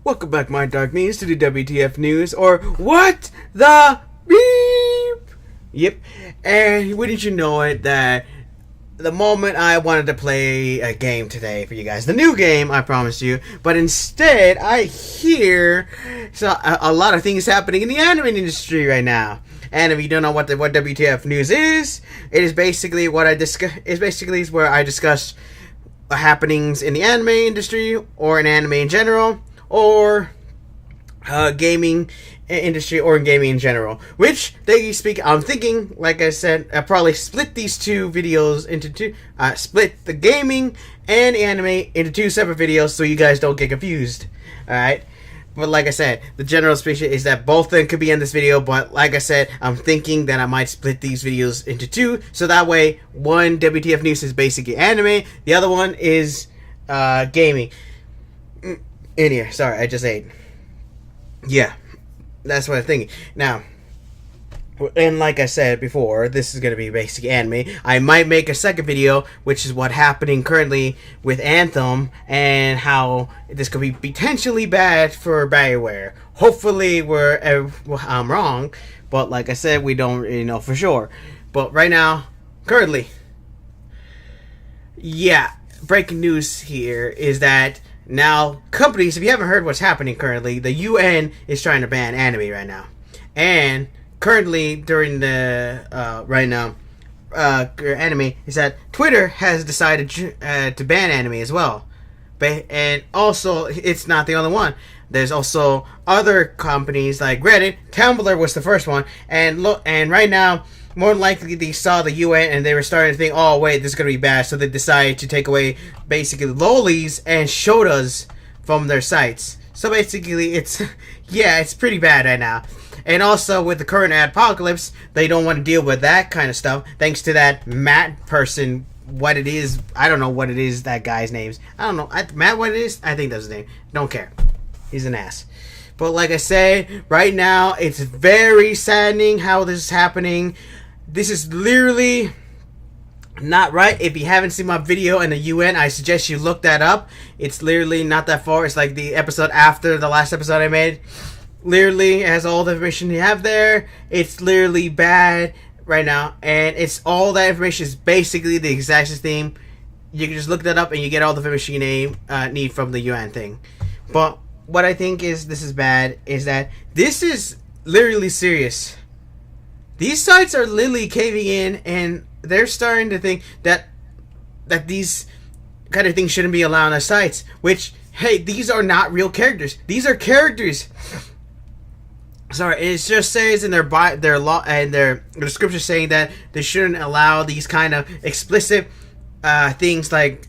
Welcome back, my dark means, to the WTF news, or what the beep? Yep, and wouldn't you know it that the moment I wanted to play a game today for you guys, the new game, I promised you, but instead I hear a lot of things happening in the anime industry right now. And if you don't know what WTF news is, it is basically what I discuss. It's basically where I discuss happenings in the anime industry or in anime in general, or gaming industry or gaming in general. Which they speak. I'm thinking, like I said, I'll probably split these two videos into two. Split the gaming and anime into two separate videos so you guys don't get confused. All right. But like I said, the general speech is that both of them could be in this video. But like I said, I'm thinking that I might split these videos into two, so that way one WTF news is basically anime, the other one is gaming. In here, sorry, I just ate. Yeah, that's what I'm thinking. Now, and like I said before, this is gonna be basic anime. I might make a second video, which is what's happening currently with Anthem and how this could be potentially bad for BioWare. Hopefully, I'm wrong, but like I said, we don't really know for sure. But right now, currently, yeah, breaking news here is that now companies, if you haven't heard what's happening currently, the UN is trying to ban anime right now, and currently during the anime is that Twitter has decided to ban anime as well. And also, it's not the only one. There's also other companies like Reddit. Tumblr was the first one, and right now, more than likely they saw the UN and they were starting to think, oh wait, this is gonna be bad, so they decided to take away basically lolis and shotas from their sites. So basically, it's pretty bad right now. And also, with the current apocalypse, they don't want to deal with that kind of stuff. Thanks to that Matt person, what it is, I don't know what it is, that guy's names. I don't know. Matt, what it is? I think that's his name. Don't care. He's an ass. But like I said, right now, it's very saddening how this is happening. This is literally not right. If you haven't seen my video in the UN, I suggest you look that up. It's literally not that far. It's like the episode after the last episode I made. Literally has all the information you have there. It's literally bad right now, and it's all that information is basically the exact same thing. You can just look that up and you get all the information you need from the UN thing. But what I think is this is bad is that this is literally serious. These sites are literally caving in, and they're starting to think that these kind of things shouldn't be allowed on their sites. Which, hey, these are not real characters. These are characters. Sorry, it just says in their law and their description saying that they shouldn't allow these kind of explicit things like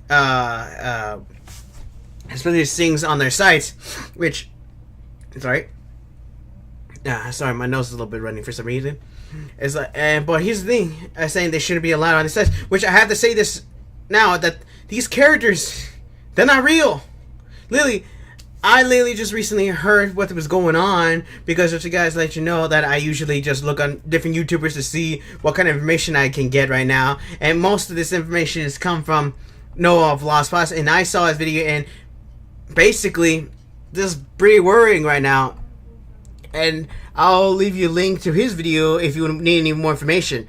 explicit things on their sites. Which, sorry, my nose is a little bit running for some reason. It's like, but here's the thing: saying they shouldn't be allowed on the sites. Which I have to say this now, that these characters, they're not real. I literally just recently heard what was going on because of you guys let you know that I usually just look on different YouTubers to see what kind of information I can get right now. And most of this information has come from Noah of Lost Spots, and I saw his video, and basically this is pretty worrying right now. And I'll leave you a link to his video if you need any more information.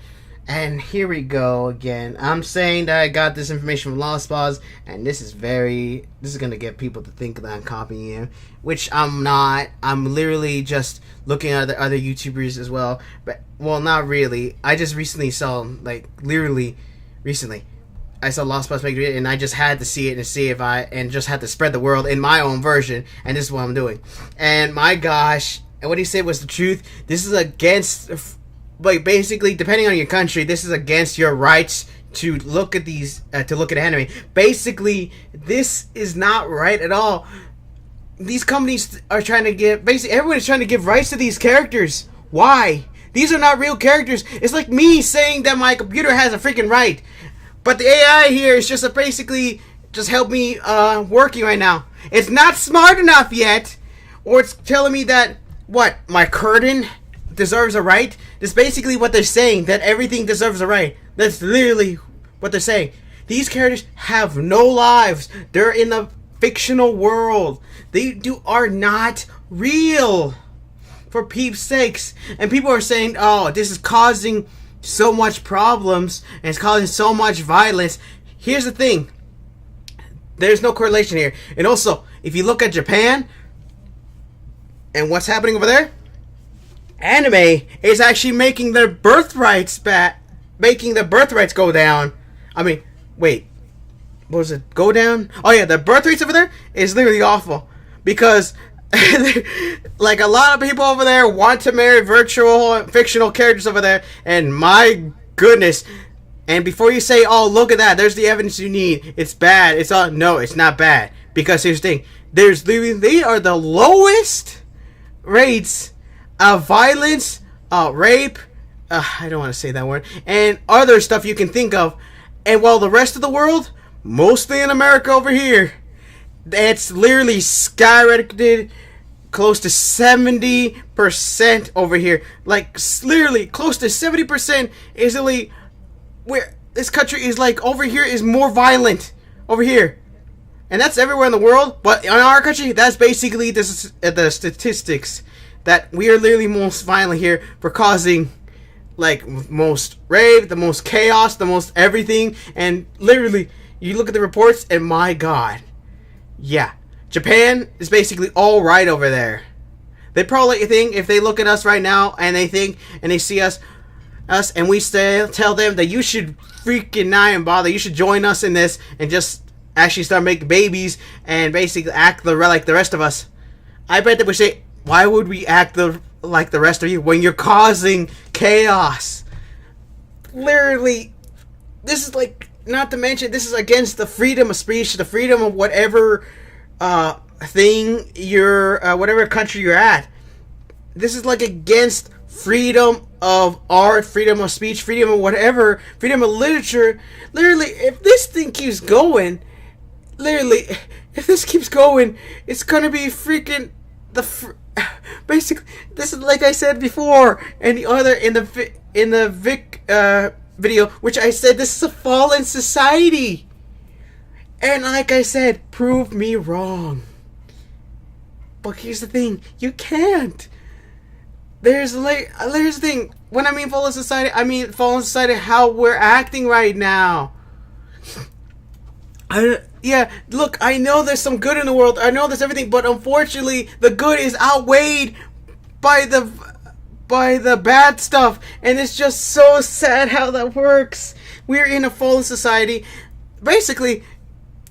And here we go again. I'm saying that I got this information from Lost Spots, and this is gonna get people to think that I'm copying him, which I'm not. I'm literally just looking at the other YouTubers as well. But, well, not really. I just recently saw, I saw Lost Spots make it, and I just had to see it and just had to spread the world in my own version, and this is what I'm doing. And my gosh, and what he said was the truth. This is against, like, basically, depending on your country, this is against your rights to look at these, to look at anime. Basically, this is not right at all. These companies are trying to give, basically, everyone is trying to give rights to these characters. Why? These are not real characters. It's like me saying that my computer has a freaking right. But the AI here is just basically just help me working right now. It's not smart enough yet. Or it's telling me that, what, my curtain deserves a right? That's basically what they're saying, that everything deserves a right. That's literally what they're saying. These characters have no lives. They're in the fictional world. They are not real. For peeps' sakes. And people are saying, oh, this is causing so much problems and it's causing so much violence. Here's the thing. There's no correlation here. And also, if you look at Japan and what's happening over there, anime is actually making their birthrights making the birthrights go down. I mean, wait. What was it? Go down? Oh yeah, the birth rates over there is literally awful. Because like a lot of people over there want to marry virtual fictional characters over there, and my goodness. And before you say, oh, look at that, there's the evidence you need, it's bad, it's all, no, it's not bad. Because here's the thing, they are the lowest rates of violence, rape, I don't want to say that word, and other stuff you can think of. And while the rest of the world, mostly in America over here, it's literally skyrocketed close to 70% over here. Like, literally, close to 70% is literally where this country is, like, over here is more violent. Over here. And that's everywhere in the world. But in our country, that's basically the statistics. That we are literally most violent here for causing, like, most rape, the most chaos, the most everything. And literally, you look at the reports, and my God. Yeah. Japan is basically all right over there. They probably think, if they look at us right now, and they think, and they see us, and we tell them that you should freaking not even bother, you should join us in this, and just actually start making babies, and basically act like the rest of us. I bet they would say, why would we act like the rest of you when you're causing chaos? Literally, this is like, not to mention, this is against the freedom of speech, the freedom of whatever thing whatever country you're at. This is like against freedom of art, freedom of speech, freedom of whatever, freedom of literature. Literally, if this thing keeps going, if this keeps going, it's gonna be freaking basically, this is like I said before, and the other in the Vic video, which I said this is a fallen society. And like I said, prove me wrong. But here's the thing, you can't. There's the thing. When I mean fallen society, I mean fallen society how we're acting right now. Yeah, look, I know there's some good in the world. I know there's everything, but unfortunately, the good is outweighed by the bad stuff, and it's just so sad how that works. We're in a fallen society. Basically,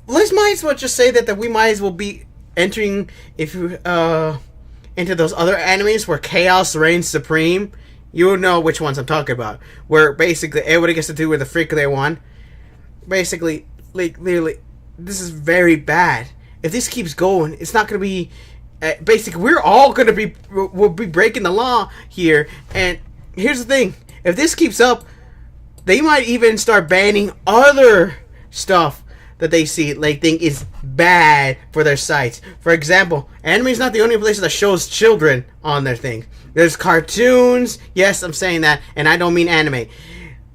might as well just say that we might as well be entering into those other animes where chaos reigns supreme. You know which ones I'm talking about. Where basically everybody gets to do with the freak they want. Basically, like, literally, this is very bad. If this keeps going, it's not going to be... basically, we're all going to we'll be breaking the law here. And here's the thing. If this keeps up, they might even start banning other stuff that they see, like, think is bad for their sites. For example, anime is not the only place that shows children on their thing. There's cartoons. Yes, I'm saying that, and I don't mean anime.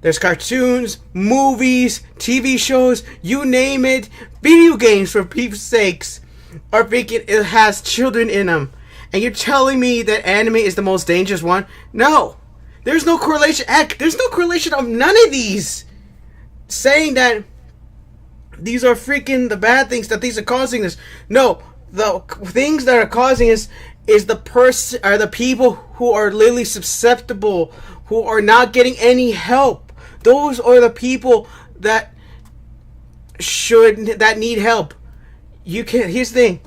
There's cartoons, movies, TV shows, you name it. Video games, for people's sakes, are thinking it has children in them. And you're telling me that anime is the most dangerous one? No. There's no correlation. Heck, there's no correlation of none of these. Saying that these are freaking the bad things, that these are causing this. No, the things that are causing this is the people who are literally susceptible, who are not getting any help. Those are the people that need help. Here's the thing.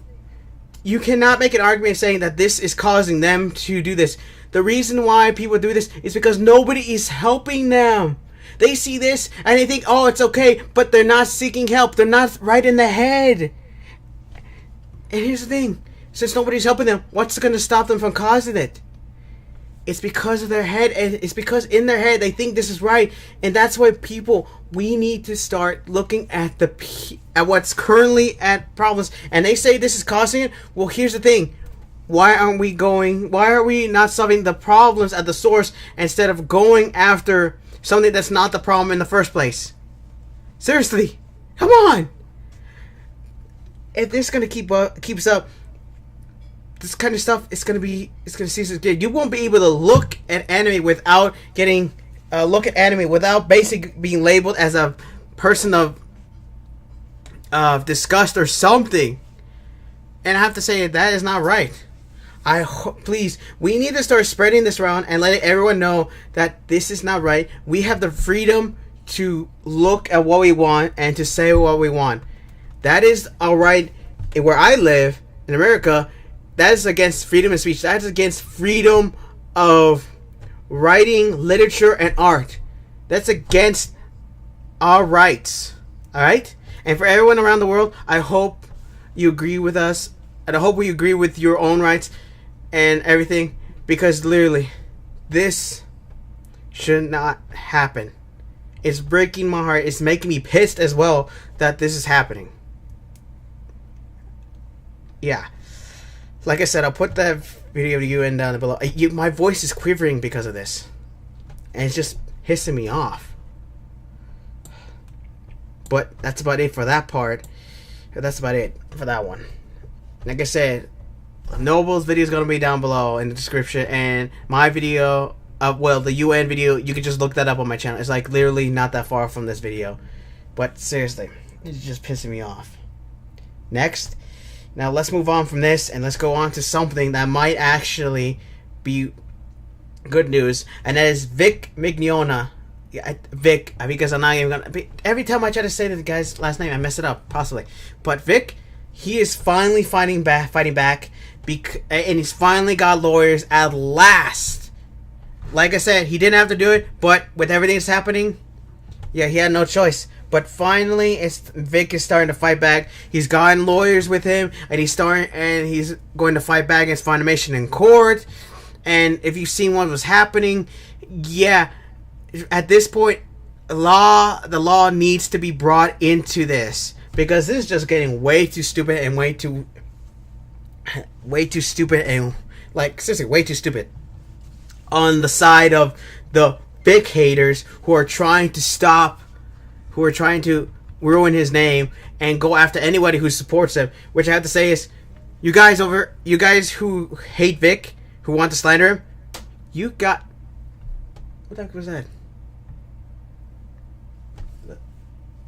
You cannot make an argument saying that this is causing them to do this. The reason why people do this is because nobody is helping them. They see this and they think, oh, it's okay, but they're not seeking help. They're not right in the head. And here's the thing. Since nobody's helping them, what's going to stop them from causing it? It's because of their head, and it's because in their head they think this is right. And that's why we need to start looking at at what's currently at problems. And they say this is causing it. Well, here's the thing. Why are we not solving the problems at the source instead of going after something that's not the problem in the first place? Seriously, come on. if this gonna keeps up, this kind of stuff, it's gonna cease to get. You won't be able to look at anime without getting without basically being labeled as a person of disgust or something. And I have to say that is not right. Please, we need to start spreading this around and letting everyone know that this is not right. We have the freedom to look at what we want and to say what we want. That is all right. Where I live in America, that is against freedom of speech. That is against freedom of writing, literature, and art. That's against our rights. All right? And for everyone around the world, I hope you agree with us. And I hope we agree with your own rights and everything. Because literally, this should not happen. It's breaking my heart. It's making me pissed as well that this is happening. Yeah. Like I said, I'll put that video to you and down below. My voice is quivering because of this. And it's just pissing me off. But that's about it for that part. That's about it for that one. Like I said, Noble's video is going to be down below in the description. And my video, the UN video, you can just look that up on my channel. It's like literally not that far from this video. But seriously, it's just pissing me off. Next. Now let's move on from this and let's go on to something that might actually be good news, and that is Vic Mignogna. Yeah, Vic, because I'm not even gonna. Every time I try to say the guy's last name, I mess it up, possibly. But Vic, he is finally fighting back, and he's finally got lawyers at last. Like I said, he didn't have to do it, but with everything that's happening, yeah, he had no choice. But finally, Vic is starting to fight back. He's gotten lawyers with him, and he's going to fight back against Funimation in court. And if you've seen what was happening, yeah, at this point, the law needs to be brought into this, because this is just getting way too stupid and way too stupid and like seriously way too stupid on the side of the Vic haters who are trying to ruin his name and go after anybody who supports him. Which I have to say is, you guys who hate Vic, who want to slander him, what the heck was that?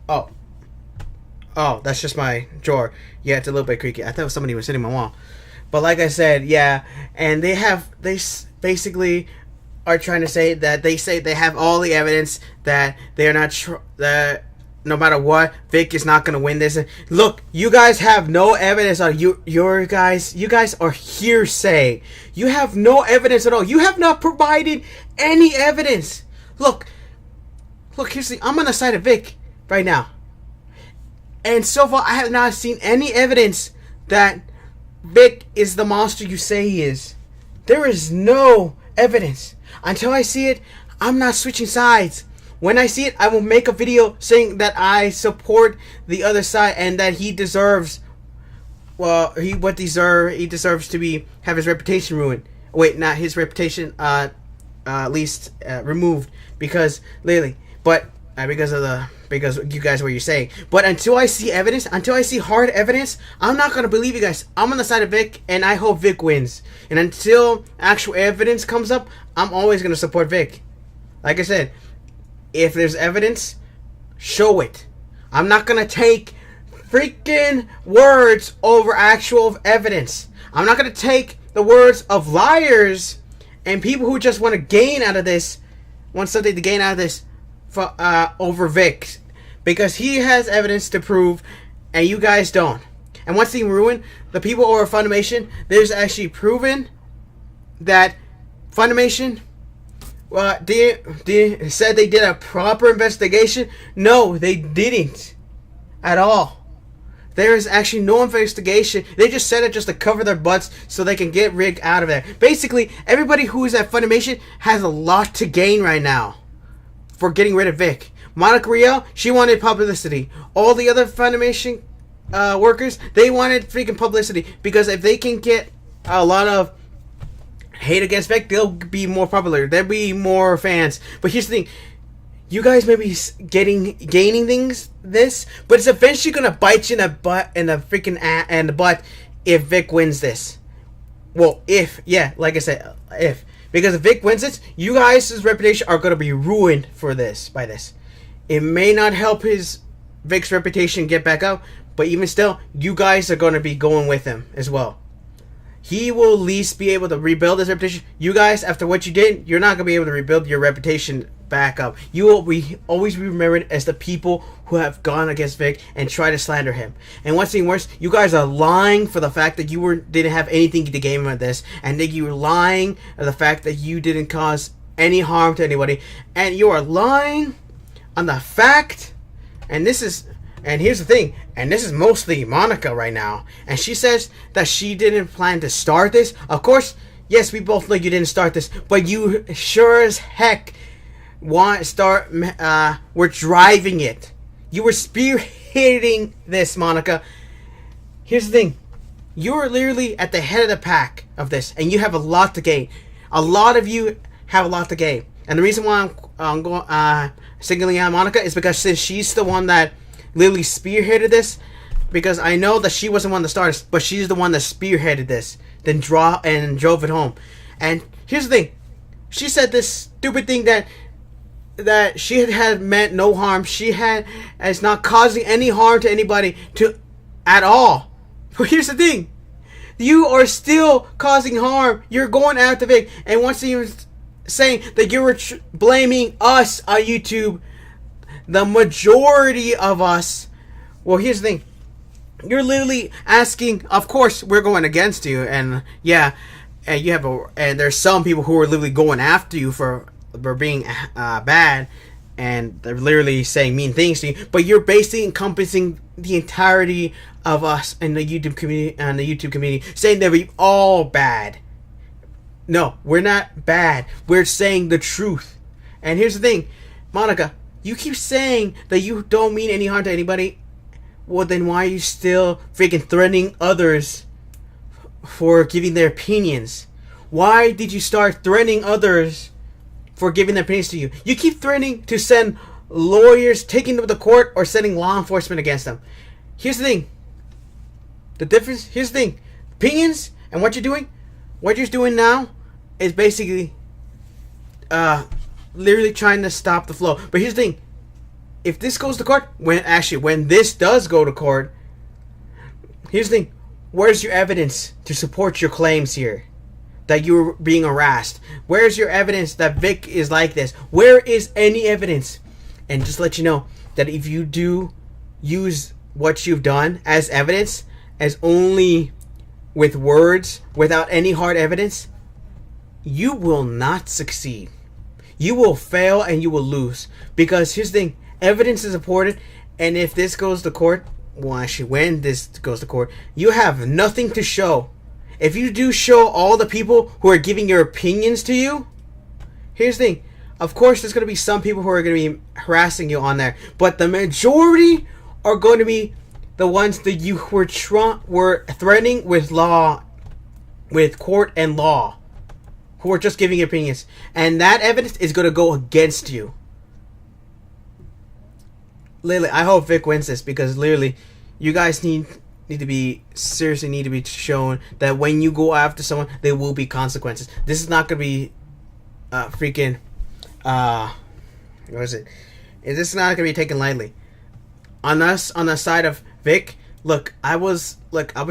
Oh, that's just my drawer. Yeah, it's a little bit creaky. I thought somebody was sitting on my wall. But like I said, yeah, and they basically are trying to say that they have all the evidence that they are not that no matter what, Vic is not going to win this. Look, you guys have no evidence on you guys are hearsay. You have no evidence at all. You have not provided any evidence. Look, here's I'm on the side of Vic right now. And so far, I have not seen any evidence that Vic is the monster you say he is. There is no evidence. Until I see it, I'm not switching sides. When I see it, I will make a video saying that I support the other side and that he deserves, he deserves to have his reputation ruined. Wait, not his reputation, at least removed, because literally, but because you guys what you're saying. But until I see evidence, until I see hard evidence, I'm not gonna believe you guys. I'm on the side of Vic, and I hope Vic wins. And until actual evidence comes up, I'm always gonna support Vic. Like I said, if there's evidence, show it. I'm not gonna take freaking words over actual evidence. I'm not gonna take the words of liars and people who just want to gain out of this, want something to gain out of this, for over Vic, because he has evidence to prove, and you guys don't. And once he ruined the people over Funimation, there's actually proven that Funimation, they said they did a proper investigation. No, they didn't at all. There is actually no investigation. They just said it just to cover their butts so they can get Rick out of there. Basically, everybody who is at Funimation has a lot to gain right now for getting rid of Vic. Monica Riel, she wanted publicity. All the other Funimation workers, they wanted freaking publicity, because if they can get a lot of hate against Vic, they'll be more popular. There'll be more fans. But here's the thing. you guys may be gaining things this, but it's eventually gonna bite you in the butt and the freaking and the butt if Vic wins this. Well, if like I said, if because if Vic wins it, you guys' reputation are gonna be ruined for this by this. It may not help Vic's reputation get back up, but even still, you guys are gonna be going with him as well. He will at least be able to rebuild his reputation. You guys, after what you did, you're not going to be able to rebuild your reputation back up. You will always be remembered as the people who have gone against Vic and try to slander him. And what's even worse, you guys are lying for the fact that you didn't have anything to gain with this. And that you were lying for the fact that you didn't cause any harm to anybody. And you are lying on the fact, and here's the thing, and this is mostly Monica right now, and she says that she didn't plan to start this. Of course, yes, we both know you didn't start this, but you sure as heck want to start, we're driving it. You were spearheading this, Monica. Here's the thing, you're literally at the head of the pack of this, and you have a lot to gain. A lot of you have a lot to gain. And the reason why I'm going, singling out Monica is because since she's the one that literally spearheaded this, because I know that she wasn't one that started, but she's the one that spearheaded this, then drove it home. And here's the thing, she said this stupid thing that she had meant no harm. She is not causing any harm to anybody at all. But here's the thing, you are still causing harm. You're going after Vic, and once even saying that you were blaming us on YouTube. The majority of us. Well, here's the thing. You're literally asking. Of course, we're going against you, and and you have and there's some people who are literally going after you for being bad, and they're literally saying mean things to you. But you're basically encompassing the entirety of us in the YouTube community, saying that we're all bad. No, we're not bad. We're saying the truth. And here's the thing, Monica. You keep saying that you don't mean any harm to anybody. Well, then why are you still freaking threatening others for giving their opinions? Why did you start threatening others for giving their opinions to you? You keep threatening to send lawyers, taking them to court, or sending law enforcement against them. Here's the thing. The difference, here's the thing. Opinions and what you're doing now is basically literally trying to stop the flow. But here's the thing, if this goes to court, when this does go to court, here's the thing, where's your evidence to support your claims here that you're being harassed? Where's your evidence that Vic is like this? Where is any evidence? And just let you know that if you do use what you've done as evidence, as only with words without any hard evidence, you will not succeed. You will fail and you will lose. Because here's the thing, evidence is important, and if this goes to court, well, actually, when this goes to court, you have nothing to show. If you do show all the people who are giving your opinions to you, here's the thing, of course there's going to be some people who are going to be harassing you on there, but the majority are going to be the ones that you were threatening with law, with court and law, who are just giving opinions, and that evidence is going to go against you. Literally, I hope Vic wins this, because literally, you guys need to be shown that when you go after someone, there will be consequences. This is not going to be freaking what is it? This is not going to be taken lightly. On us, on the side of Vic, I was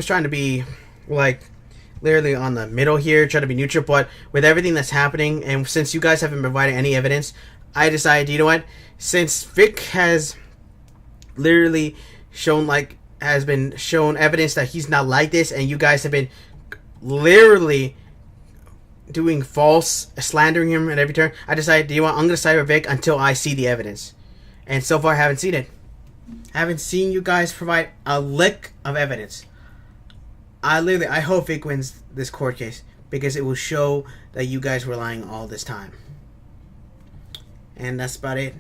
trying to be literally on the middle here, trying to be neutral, but with everything that's happening, and since you guys haven't provided any evidence, I decided, you know what? Since Vic has literally has been shown evidence that he's not like this, and you guys have been literally doing false, slandering him at every turn, I decided, you know what? I'm going to side with Vic until I see the evidence. And so far, I haven't seen it. I haven't seen you guys provide a lick of evidence. I hope Vic wins this court case, because it will show that you guys were lying all this time. And that's about it.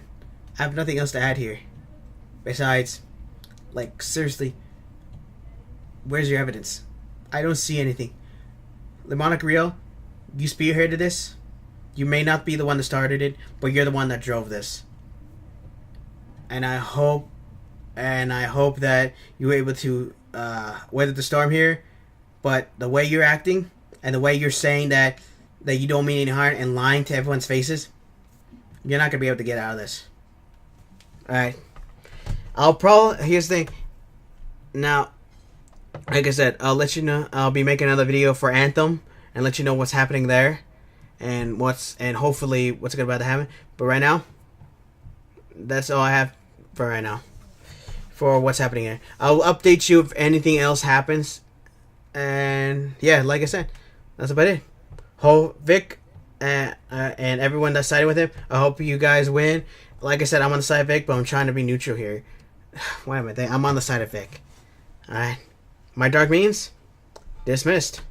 I have nothing else to add here. Besides, seriously, where's your evidence? I don't see anything. Monica Riel, you spearheaded this. You may not be the one that started it, but you're the one that drove this. and I hope that you were able to weather the storm here. But the way you're acting and the way you're saying that you don't mean any harm and lying to everyone's faces, you're not gonna be able to get out of this. All right. Here's the thing. Now, like I said, I'll let you know. I'll be making another video for Anthem and let you know what's happening there, and hopefully what's about to happen. But right now, that's all I have for right now. For what's happening here, I'll update you if anything else happens. And yeah, like I said, that's about it. Vic and everyone that sided with him, I hope you guys win. Like I said, I'm on the side of Vic, but I'm trying to be neutral here. What am I thinking? I'm on the side of Vic. Alright. My dark means dismissed.